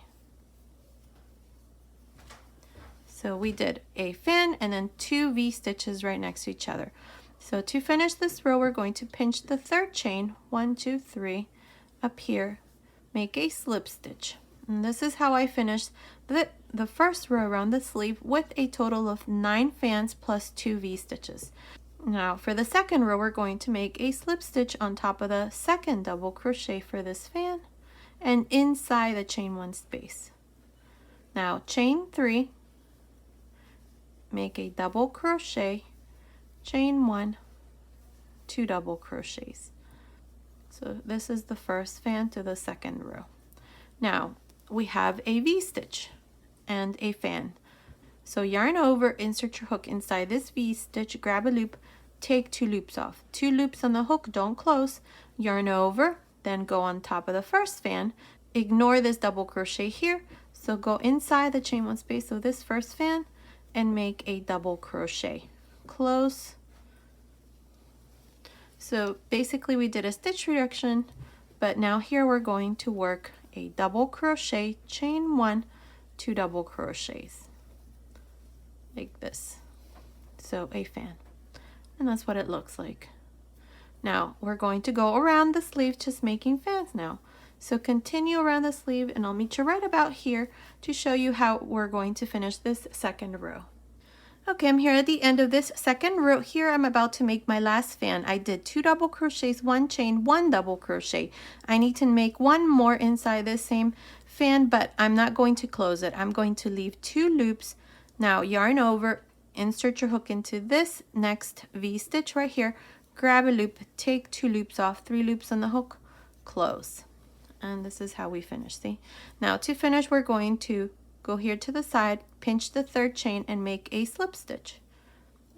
So we did a fan and then 2 V-stitches right next to each other. So to finish this row, we're going to pinch the 3rd chain, 1, 2, 3, up here, make a slip stitch. And this is how I finished the first row around the sleeve with a total of 9 fans plus 2 V-stitches. Now for the second row, we're going to make a slip stitch on top of the 2nd double crochet for this fan and inside the chain 1 space. Now chain 3, make a double crochet, chain 1, 2 double crochets. So this is the first fan to the 2nd row. Now we have a V-stitch and a fan. So yarn over, insert your hook inside this V-stitch, grab a loop, take 2 loops off. 2 loops on the hook, don't close, yarn over, then go on top of the first fan. Ignore this double crochet here, so go inside the chain 1 space of this first fan and make a double crochet. Close. So basically we did a stitch reduction, but now here we're going to work a double crochet, chain 1, 2 double crochets like this. So a fan, and that's what it looks like. Now we're going to go around the sleeve, just making fans now. So continue around the sleeve and I'll meet you right about here to show you how we're going to finish this 2nd row. Okay, I'm here at the end of this 2nd row. Here I'm about to make my last fan. I did 2 double crochets, 1 chain, 1 double crochet. I need to make 1 more inside this same fan, but I'm not going to close it. I'm going to leave 2 loops. Now yarn over, insert your hook into this next V-stitch right here, grab a loop, take 2 loops off, 3 loops on the hook, close. And this is how we finish. See? Now to finish, we're going to go here to the side, pinch the 3rd chain and make a slip stitch.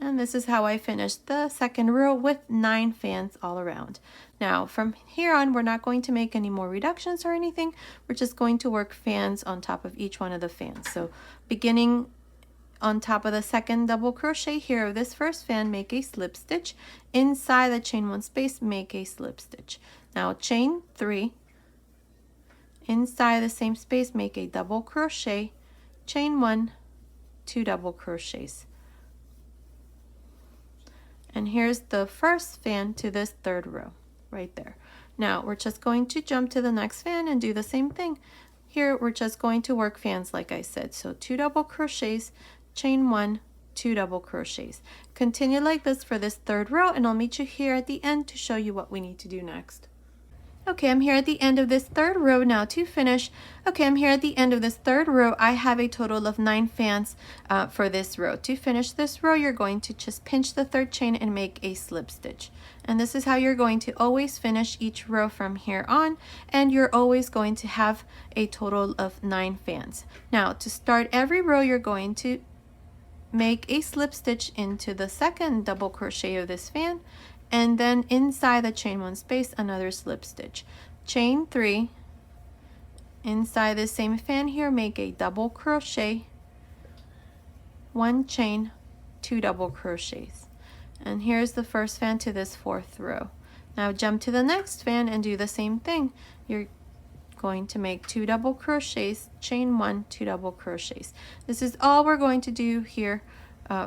And this is how I finished the 2nd row with 9 fans all around. Now from here on, we're not going to make any more reductions or anything. We're just going to work fans on top of each one of the fans. So beginning on top of the 2nd double crochet here of this first fan, make a slip stitch. Inside the chain 1 space, make a slip stitch. Now chain 3, inside the same space, make a double crochet, chain 1, 2 double crochets. And here's the first fan to this 3rd row right there. Now we're just going to jump to the next fan and do the same thing. Here we're just going to work fans like I said. So 2 double crochets, chain 1, 2 double crochets. Continue like this for this 3rd row and I'll meet you here at the end to show you what we need to do next. Okay, I'm here at the end of this 3rd row now to finish. Okay, I'm here at the end of this 3rd row. I have a total of 9 fans for this row. To finish this row, you're going to just pinch the 3rd chain and make a slip stitch. And this is how you're going to always finish each row from here on. And you're always going to have a total of 9 fans. Now, to start every row, you're going to make a slip stitch into the 2nd double crochet of this fan. And then inside the chain 1 space, another slip stitch. Chain 3, inside the same fan here, make a double crochet, 1 chain, 2 double crochets. And here's the first fan to this 4th row. Now jump to the next fan and do the same thing. You're going to make 2 double crochets, chain 1, 2 double crochets. This is all we're going to do here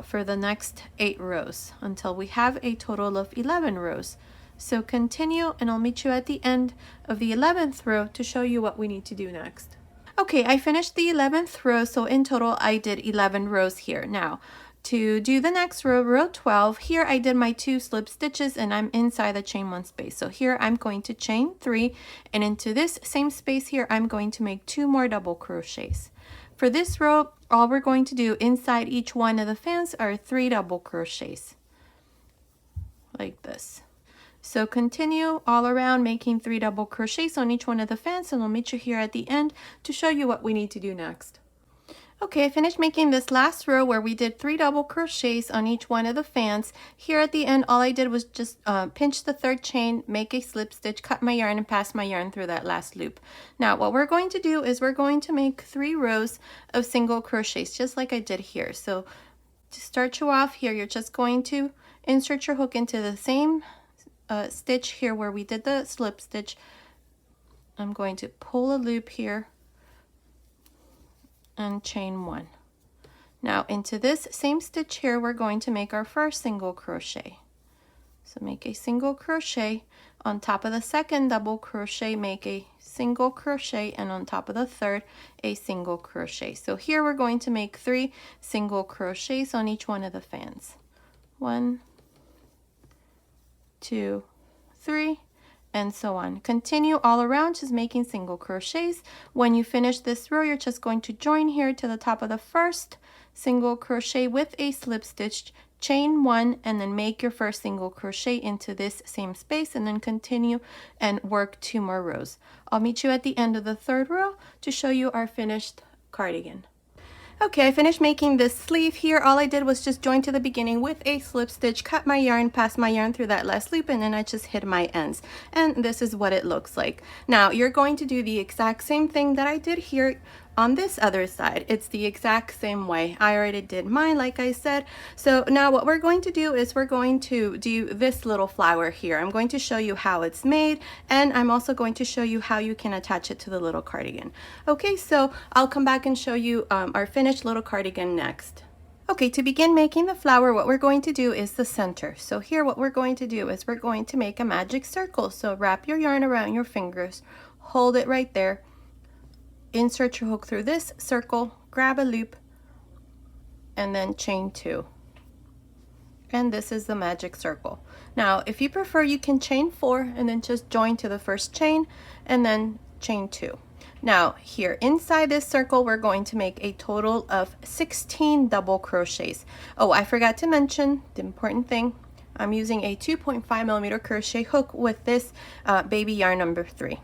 for the next 8 rows until we have a total of 11 rows. So continue and I'll meet you at the end of the 11th row to show you what we need to do next. Okay, I finished the 11th row, so in total I did 11 rows here. Now, To do the next row, row 12, here I did my 2 slip stitches and I'm inside the chain 1 space. So here I'm going to chain 3, and into this same space here I'm going to make 2 more double crochets. For this row, all we're going to do inside each one of the fans are 3 double crochets, like this. So continue all around making 3 double crochets on each one of the fans, and I'll meet you here at the end to show you what we need to do next. Okay, I finished making this last row where we did 3 double crochets on each one of the fans. Here at the end, all I did was just pinch the 3rd chain, make a slip stitch, cut my yarn, and pass my yarn through that last loop. Now, what we're going to do is we're going to make 3 rows of single crochets, just like I did here. So to start you off here, you're just going to insert your hook into the same stitch here where we did the slip stitch. I'm going to pull a loop here and chain 1. Now into this same stitch here, we're going to make our first single crochet. So make a single crochet on top of the 2nd double crochet, make a single crochet, and on top of the 3rd a single crochet. So here we're going to make 3 single crochets on each one of the fans. 1, 2, 3, and so on. Continue all around just making single crochets. When you finish this row, you're just going to join here to the top of the first single crochet with a slip stitch, chain 1, and then make your first single crochet into this same space, and then continue and work 2 more rows. I'll meet you at the end of the 3rd row to show you our finished cardigan. Okay, I finished making this sleeve here. All I did was just join to the beginning with a slip stitch, cut my yarn, pass my yarn through that last loop, and then I just hid my ends. And this is what it looks like. Now, you're going to do the exact same thing that I did here on this other side. It's the exact same way. I already did mine, like I said. So now what we're going to do is we're going to do this little flower here. I'm going to show you how it's made, and I'm also going to show you how you can attach it to the little cardigan. Okay, so I'll come back and show you our finished little cardigan next. Okay, to begin making the flower, what we're going to do is the center. So here what we're going to do is we're going to make a magic circle. So wrap your yarn around your fingers, hold it right there, insert your hook through this circle, grab a loop, and then chain 2. And this is the magic circle. Now, if you prefer, you can chain 4 and then just join to the first chain and then chain 2. Now, here inside this circle, we're going to make a total of 16 double crochets. Oh, I forgot to mention the important thing. I'm using a 2.5mm crochet hook with this baby yarn number 3.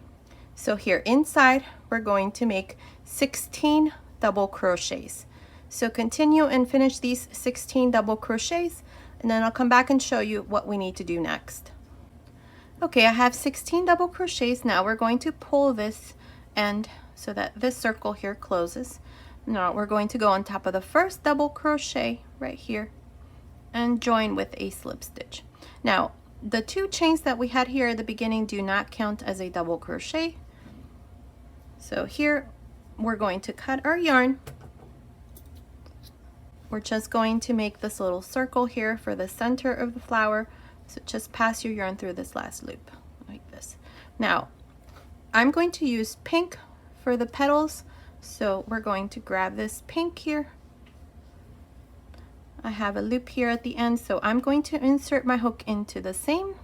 So here inside, we're going to make 16 double crochets. So continue and finish these 16 double crochets, and then I'll come back and show you what we need to do next. Okay, I have 16 double crochets. Now we're going to pull this end so that this circle here closes. Now we're going to go on top of the first double crochet right here and join with a slip stitch. Now, the 2 chains that we had here at the beginning do not count as a double crochet. So here we're going to cut our yarn. We're just going to make this little circle here for the center of the flower. So just pass your yarn through this last loop like this. Now, I'm going to use pink for the petals. So we're going to grab this pink here. I have a loop here at the end, so I'm going to insert my hook into the same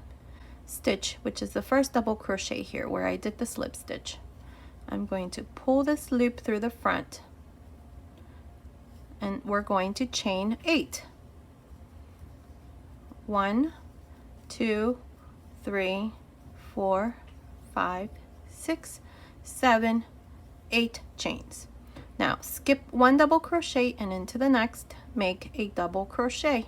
stitch, which is the first double crochet here where I did the slip stitch. I'm going to pull this loop through the front, and we're going to chain 8. 1, 2, 3, 4, 5, 6, 7, 8 chains. Now skip 1 double crochet and into the next make a double crochet.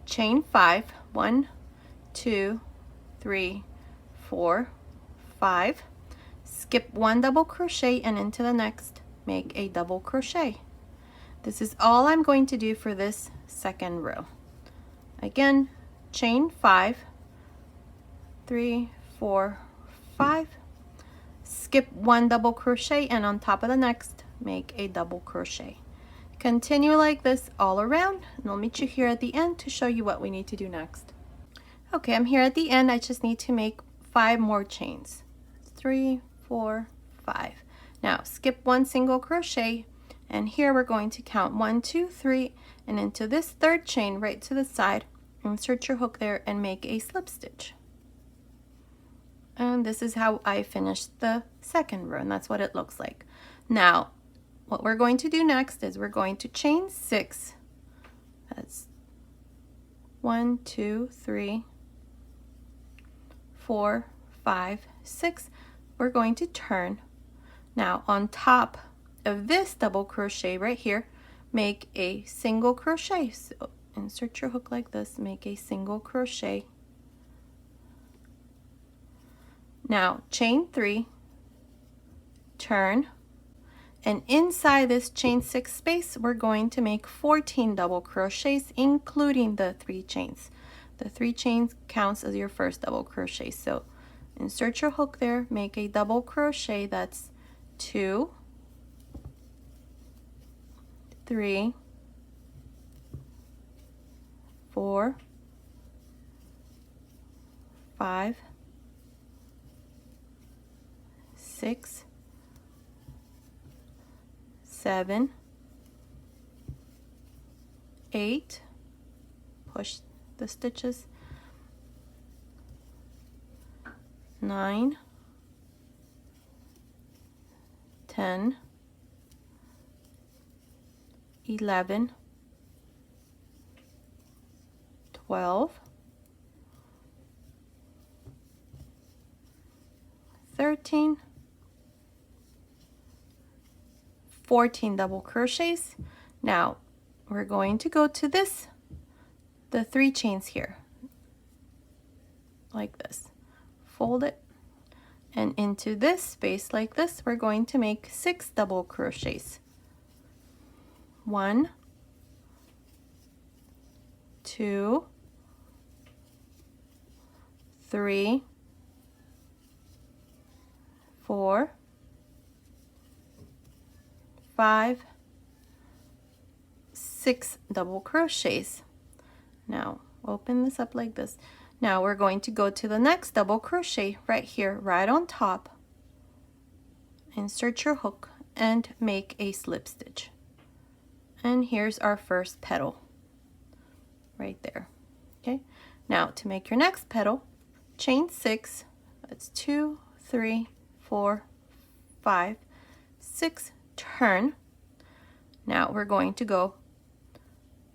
Chain 5, 1, 2, 3, 4, 5. Skip 1 double crochet and into the next make a double crochet. This is all I'm going to do for this second row. Again, chain 5, 3, 4, 5. Skip 1 double crochet and on top of the next make a double crochet. Continue like this all around, and I'll meet you here at the end to show you what we need to do next. Okay, I'm here at the end. I just need to make 5 more chains. 3, 4, 5. Now skip 1 single crochet, and here we're going to count 1, 2, 3, and into this third chain right to the side, insert your hook there and make a slip stitch. And this is how I finished the second row, and that's what it looks like. Now what we're going to do next is we're going to chain 6. That's 1, 2, 3, 4, 5, 6. We're going to turn. Now on top of this double crochet right here, make a single crochet. So insert your hook like this, make a single crochet. Now chain 3, turn, and inside this chain 6 space we're going to make 14 double crochets, including the 3 chains. The 3 chains counts as your first double crochet. So insert your hook there, make a double crochet. That's 2, 3, 4, 5, 6, 7, 8, push the stitches, 9, 10, 11, 12, 13, 14 double crochets. Now we're going to go to this, the 3 chains here, like this, fold it, and into this space like this we're going to make 6 double crochets. 1, 2, 3, 4, 5, 6 double crochets. Now open this up like this. Now we're going to go to the next double crochet right here, right on top. Insert your hook and make a slip stitch. And here's our first petal right there. Okay, now to make your next petal, chain 6. That's 2, 3, 4, 5, 6, turn. Now we're going to go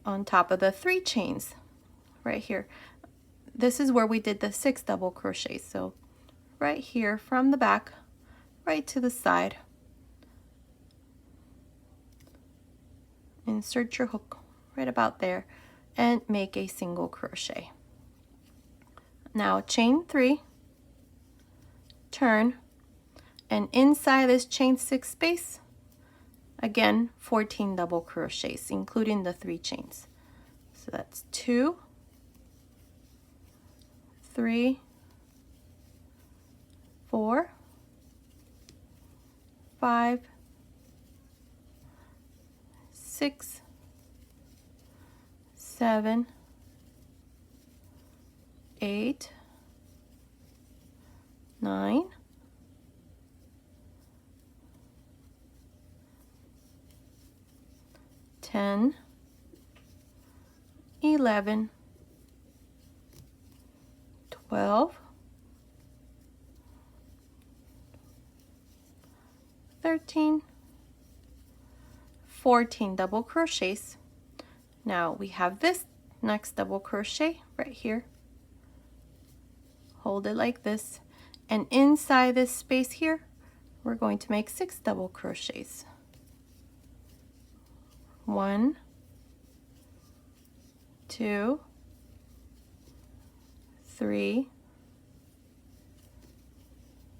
on top of the 3 chains right here. This is where we did the 6 double crochets. So right here from the back right to the side, insert your hook right about there and make a single crochet. Now chain 3, turn, and inside this chain 6 space, again 14 double crochets, including the 3 chains. So that's 2, 3, 4, 5, 6, 7, 8, 9, 10, 11, 12, 13, 14 double crochets. Now we have this next double crochet right here. Hold it like this, and inside this space here we're going to make 6 double crochets. 1, 2, 3,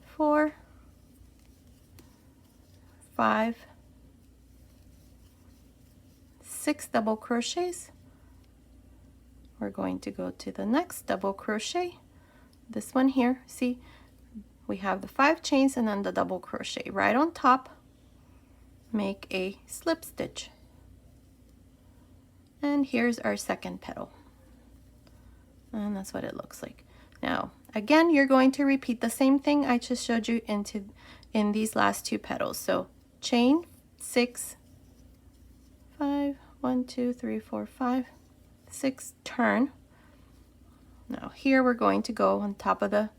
4, 5, 6 double crochets. We're going to go to the next double crochet, this one here. See, we have the 5 chains and then the double crochet right on top. Make a slip stitch, and here's our second petal, and that's what it looks like. Now again, you're going to repeat the same thing I just showed you in in these last 2 petals. So chain 6, 5, 1, 2, 3, 4, 5, 6, turn. Now here we're going to go on top of the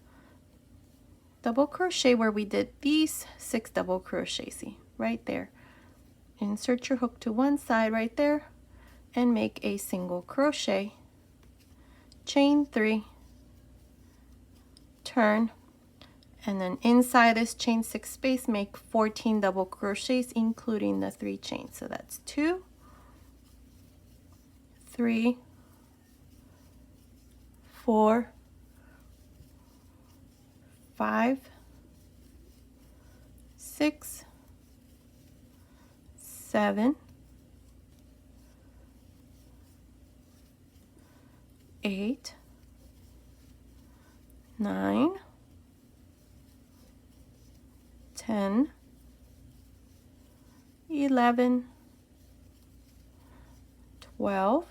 double crochet where we did these 6 double crochets. See, right there. Insert your hook to one side right there and make a single crochet, chain 3, turn, and then inside this chain 6 space make 14 double crochets including the 3 chains. So that's 2, 3, 4, 5, 6, 7, 8, 9, 10, 11, 12,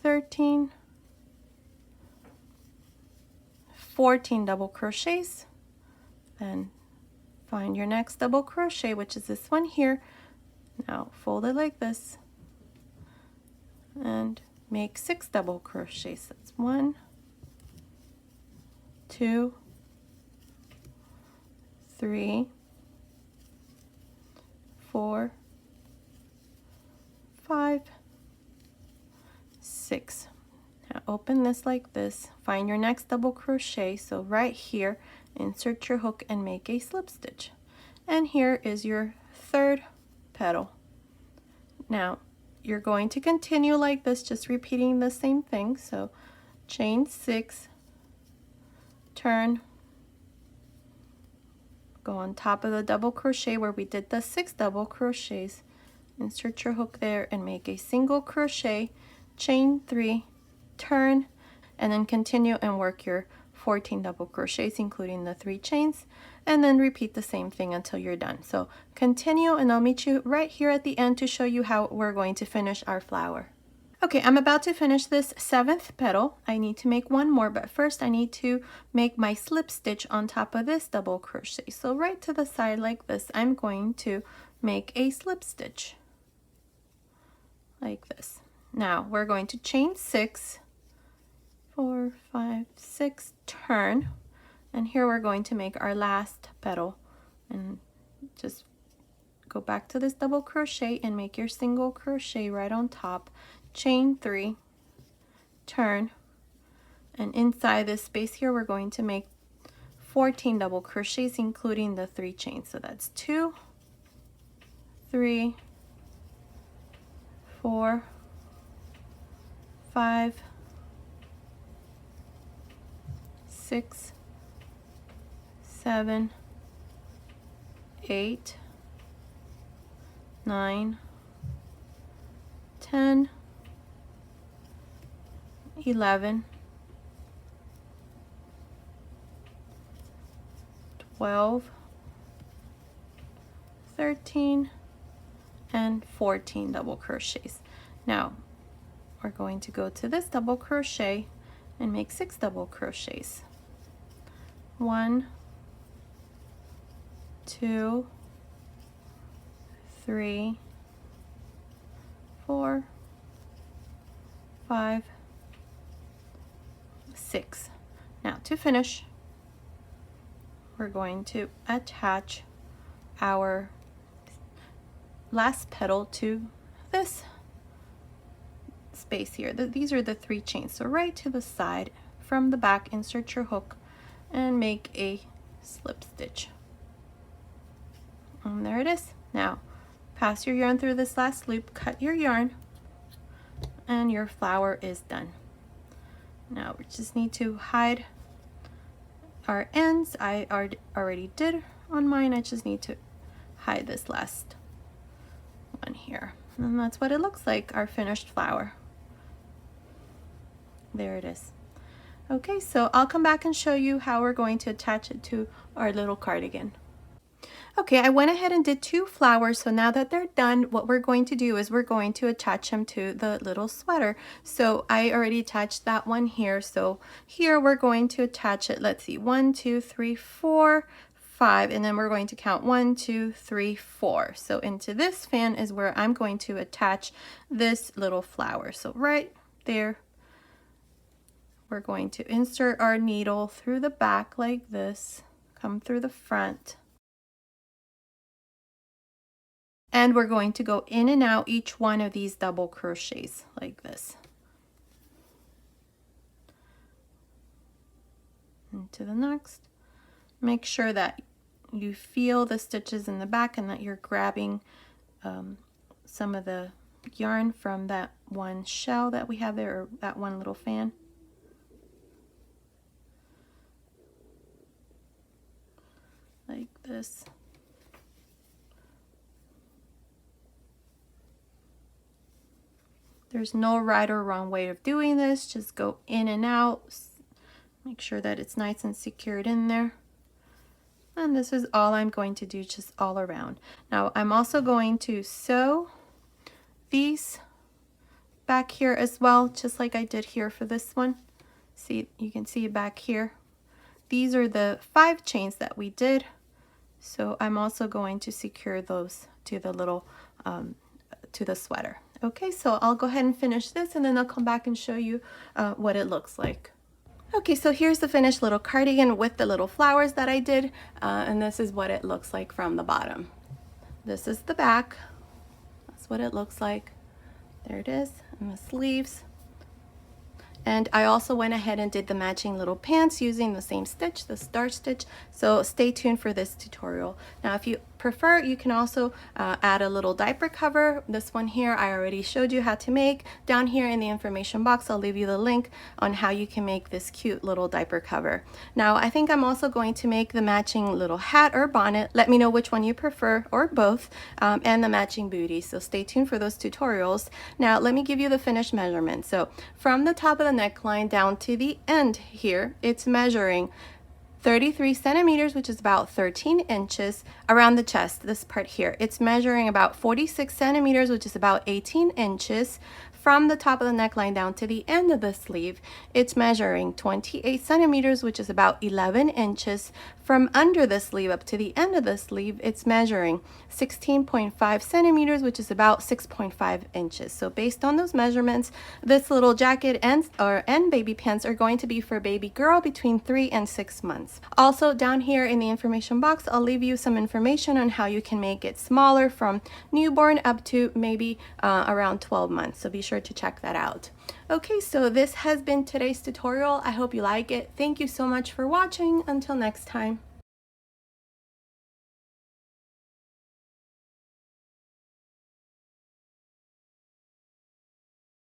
13, 14 double crochets. Then find your next double crochet, which is this one here. Now fold it like this and make 6 double crochets. That's 1, 2, 3, 4, 5, 6. Now open this like this, find your next double crochet. So right here, insert your hook and make a slip stitch. And here is your 3rd petal. Now you're going to continue like this, just repeating the same thing. So chain 6, turn, go on top of the double crochet where we did the 6 double crochets, insert your hook there and make a single crochet, chain 3, turn, and then continue and work your 14 double crochets including the 3 chains, and then repeat the same thing until you're done. So continue, and I'll meet you right here at the end to show you how we're going to finish our flower. Okay, I'm about to finish this 7th petal. I need to make one more, but first I need to make my slip stitch on top of this double crochet. So right to the side like this, I'm going to make a slip stitch like this. Now we're going to chain 6, 4, 5, 6, turn, and here we're going to make our last petal, and just go back to this double crochet and make your single crochet right on top, chain 3, turn, and inside this space here we're going to make 14 double crochets including the 3 chains. So that's 2, 3, 4, 5, 6, 7, 8, 9, 10, 11, 12, 13, and 14 double crochets. Now we're going to go to this double crochet and make 6 double crochets. 1, 2, 3, 4, 5, 6. Now to finish, we're going to attach our last petal to this space here. These are the 3 chains. So right to the side from the back, insert your hook and make a slip stitch. And there it is. Now pass your yarn through this last loop, cut your yarn, and your flower is done. Now we just need to hide our ends. I already did on mine. I just need to hide this last one here. And that's what it looks like, our finished flower. There it is. Okay, so I'll come back and show you how we're going to attach it to our little cardigan. Okay, I went ahead and did 2 flowers, so now that they're done, what we're going to do is we're going to attach them to the little sweater. So I already attached that one here, so here we're going to attach it. Let's see, 1, 2, 3, 4, 5, and then we're going to count 1, 2, 3, 4. So into this fan is where I'm going to attach this little flower. So right there, we're going to insert our needle through the back like this, come through the front. And we're going to go in and out each one of these double crochets like this. Into the next. Make sure that you feel the stitches in the back and that you're grabbing some of the yarn from that one shell that we have there, or that one little fan. Like this. There's no right or wrong way of doing this. Just go in and out. Make sure that it's nice and secured in there. And this is all I'm going to do, just all around. Now I'm also going to sew these back here as well, just like I did here for this one. See, you can see back here. These are the 5 chains that we did. So I'm also going to secure those to the little, to the sweater. Okay, so I'll go ahead and finish this and then I'll come back and show you what it looks like. Okay, so here's the finished little cardigan with the little flowers that I did, and this is what it looks like from the bottom. This is the back. That's what it looks like. There it is, and the sleeves. And I also went ahead and did the matching little pants using the same stitch, the star stitch. So stay tuned for this tutorial. Now, if you prefer, you can also add a little diaper cover. This one here, I already showed you how to make. Down here in the information box, I'll leave you the link on how you can make this cute little diaper cover. Now, I think I'm also going to make the matching little hat or bonnet. Let me know which one you prefer, or both, and the matching booty. So stay tuned for those tutorials. Now, let me give you the finished measurement. So from the top of the neckline down to the end here, it's measuring 33 centimeters, which is about 13 inches. Around the chest, this part here, it's measuring about 46 centimeters, which is about 18 inches. From the top of the neckline down to the end of the sleeve, it's measuring 28 centimeters, which is about 11 inches. From under the sleeve up to the end of the sleeve, it's measuring 16.5 centimeters, which is about 6.5 inches. So based on those measurements, this little jacket and baby pants are going to be for baby girl between 3 and 6 months. Also, down here in the information box, I'll leave you some information on how you can make it smaller from newborn up to maybe around 12 months. So be sure to check that out. Okay, so this has been today's tutorial. I hope you like it. Thank you so much for watching. Until next time.